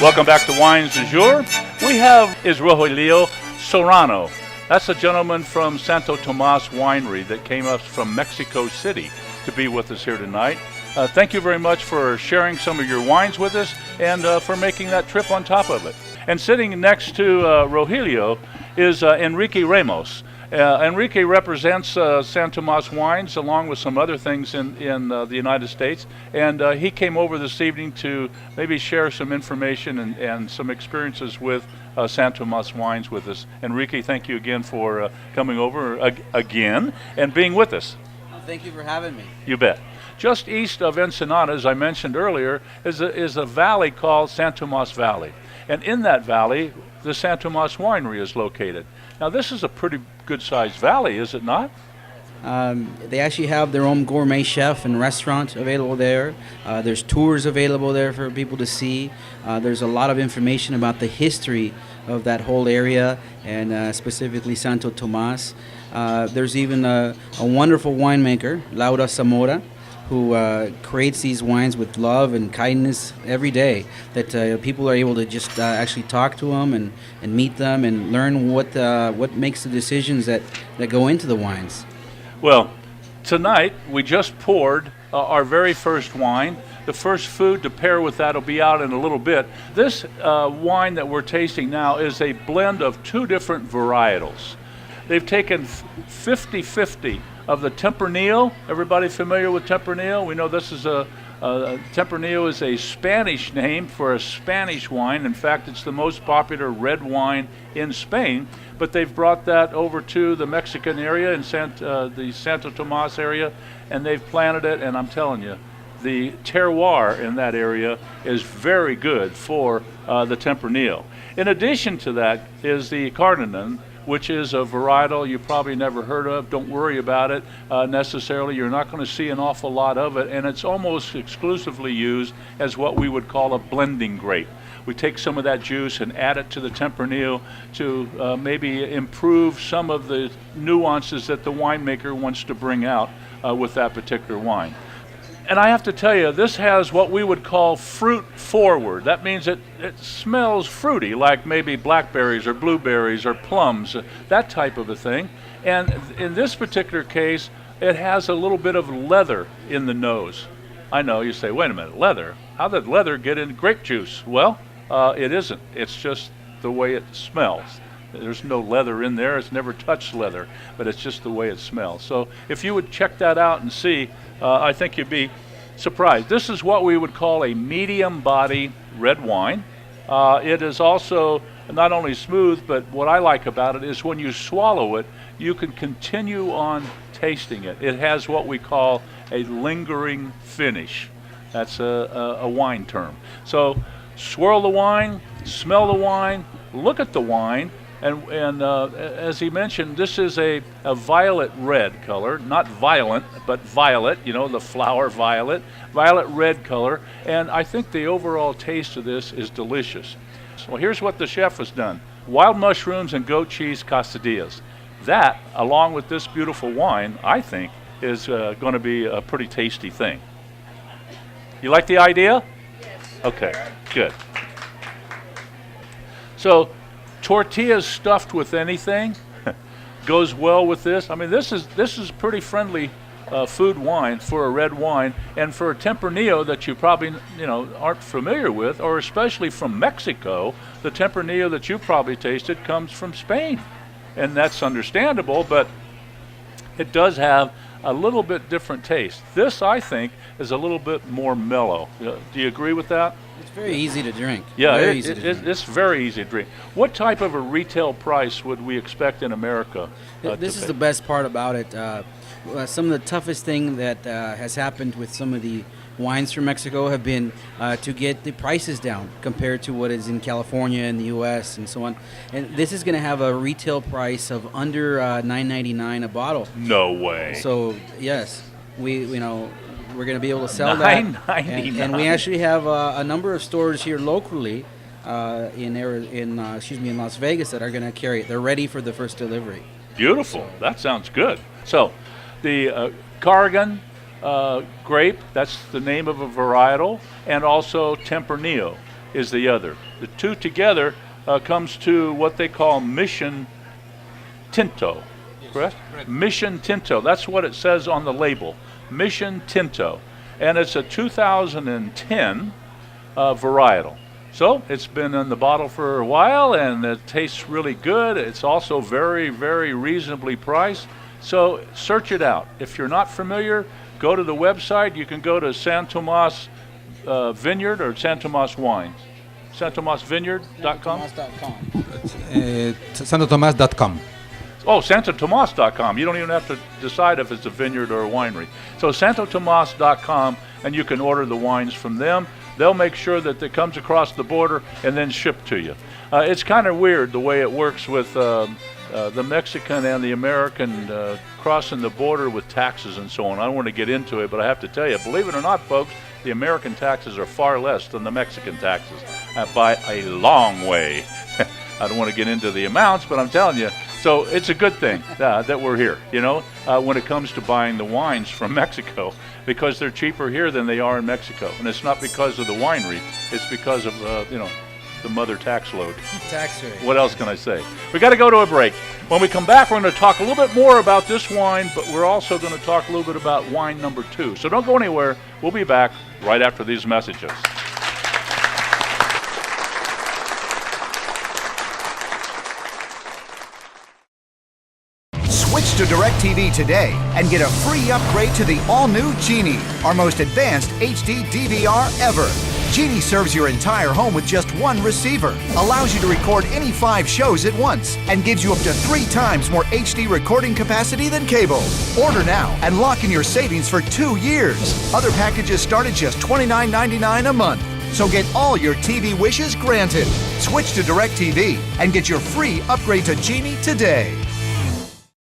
Welcome back to Wines du Jour. We have is Rogelio Serrano. That's a gentleman from Santo Tomas Winery that came up from Mexico City to be with us here tonight. Thank you very much for sharing some of your wines with us and for making that trip on top of it. And sitting next to Rogelio is Enrique Ramos. Enrique represents Santo Tomas Wines along with some other things in the United States, and he came over this evening to maybe share some information and some experiences with Santo Tomas Wines with us. Enrique, thank you again for coming over again and being with us. Well, thank you for having me. You bet. Just east of Ensenada, as I mentioned earlier, is a valley called Santo Tomas Valley. And in that valley, the Santo Tomas Winery is located. Now, this is a pretty good-sized valley, is it not? They actually have their own gourmet chef and restaurant available there. There's tours available there for people to see. There's a lot of information about the history of that whole area and specifically Santo Tomas. There's even a wonderful winemaker, Laura Zamora, who creates these wines with love and kindness every day, that people are able to just actually talk to them and meet them and learn what makes the decisions that go into the wines. Well, tonight we just poured our very first wine. The first food to pair with that will be out in a little bit. This wine that we're tasting now is a blend of two different varietals. They've taken 50-50 of the Tempranillo. Everybody familiar with Tempranillo? We know this is Tempranillo is a Spanish name for a Spanish wine. In fact, it's the most popular red wine in Spain. But they've brought that over to the Mexican area in the Santo Tomas area, and they've planted it. And I'm telling you, the terroir in that area is very good for the Tempranillo. In addition to that is the Cardenan, which is a varietal you probably never heard of. Don't worry about it necessarily. You're not going to see an awful lot of it, and it's almost exclusively used as what we would call a blending grape. We take some of that juice and add it to the Tempranillo to maybe improve some of the nuances that the winemaker wants to bring out with that particular wine. And I have to tell you, this has what we would call fruit forward. That means it smells fruity, like maybe blackberries or blueberries or plums, that type of a thing. And in this particular case, it has a little bit of leather in the nose. I know, you say, wait a minute, leather? How did leather get in grape juice? Well, it isn't. It's just the way it smells. There's no leather in there. It's never touched leather, but it's just the way it smells. So if you would check that out and see, I think you'd be surprised. This is what we would call a medium body red wine. It is also not only smooth, but what I like about it is when you swallow it, you can continue on tasting it. It has what we call a lingering finish. That's a wine term. So swirl the wine, smell the wine, look at the wine. And as he mentioned, this is a violet red color, not violent, but violet, you know, the flower violet red color. And I think the overall taste of this is delicious. Well, here's what the chef has done. Wild mushrooms and goat cheese quesadillas. That, along with this beautiful wine, I think is going to be a pretty tasty thing. You like the idea? Yes. Okay, good. So, tortillas stuffed with anything goes well with this. I mean, this is pretty friendly food wine for a red wine, and for a Tempranillo that you probably aren't familiar with, or especially from Mexico. The Tempranillo that you probably tasted comes from Spain, and that's understandable, but it does have a little bit different taste. This, I think, is a little bit more mellow. Do you agree with that? It's very easy to drink. Yeah, it's it's very easy to drink. What type of a retail price would we expect in America? This is the best part about it. Some of the toughest thing that has happened with some of the wines from Mexico have been to get the prices down compared to what is in California and the U.S. and so on. And this is going to have a retail price of under $9.99 a bottle. No way. So yes, we're going to be able to sell that. $9.99. And we actually have a number of stores here locally in Las Vegas that are going to carry it. They're ready for the first delivery. Beautiful. That sounds good. So the Cargan grape, that's the name of a varietal, and also Tempranillo. is the other. The two together comes to what they call Mission Tinto, correct? Mission Tinto. That's what it says on the label, Mission Tinto. And it's a 2010 varietal. So it's been in the bottle for a while, and it tastes really good. It's also very, very reasonably priced. So search it out. If you're not familiar, go to the website. You can go to Santo Tomas Vineyard or Santo Tomas Wines. SantoTomasVineyard.com? SantoTomas.com. Oh, SantoTomas.com. You don't even have to decide if it's a vineyard or a winery. So SantoTomas.com, and you can order the wines from them. They'll make sure that it comes across the border and then shipped to you. It's kind of weird the way it works with the Mexican and the American crossing the border with taxes and so on. I don't want to get into it, but I have to tell you, believe it or not, folks, the American taxes are far less than the Mexican taxes by a long way. I don't want to get into the amounts, but I'm telling you, so it's a good thing that we're here, you know, when it comes to buying the wines from Mexico, because they're cheaper here than they are in Mexico. And it's not because of the winery, it's because of, you know, the mother tax load. Tax rate. What else can I say? We got to go to a break. When we come back, we're going to talk a little bit more about this wine, but we're also going to talk a little bit about wine number 2. So don't go anywhere. We'll be back right after these messages. Switch to DirecTV today and get a free upgrade to the all-new Genie, our most advanced HD DVR ever. Genie serves your entire home with just one receiver, allows you to record any 5 shows at once, and gives you up to 3 times more HD recording capacity than cable. Order now and lock in your savings for 2 years. Other packages start at just $29.99 a month. So get all your TV wishes granted. Switch to DirecTV and get your free upgrade to Genie today.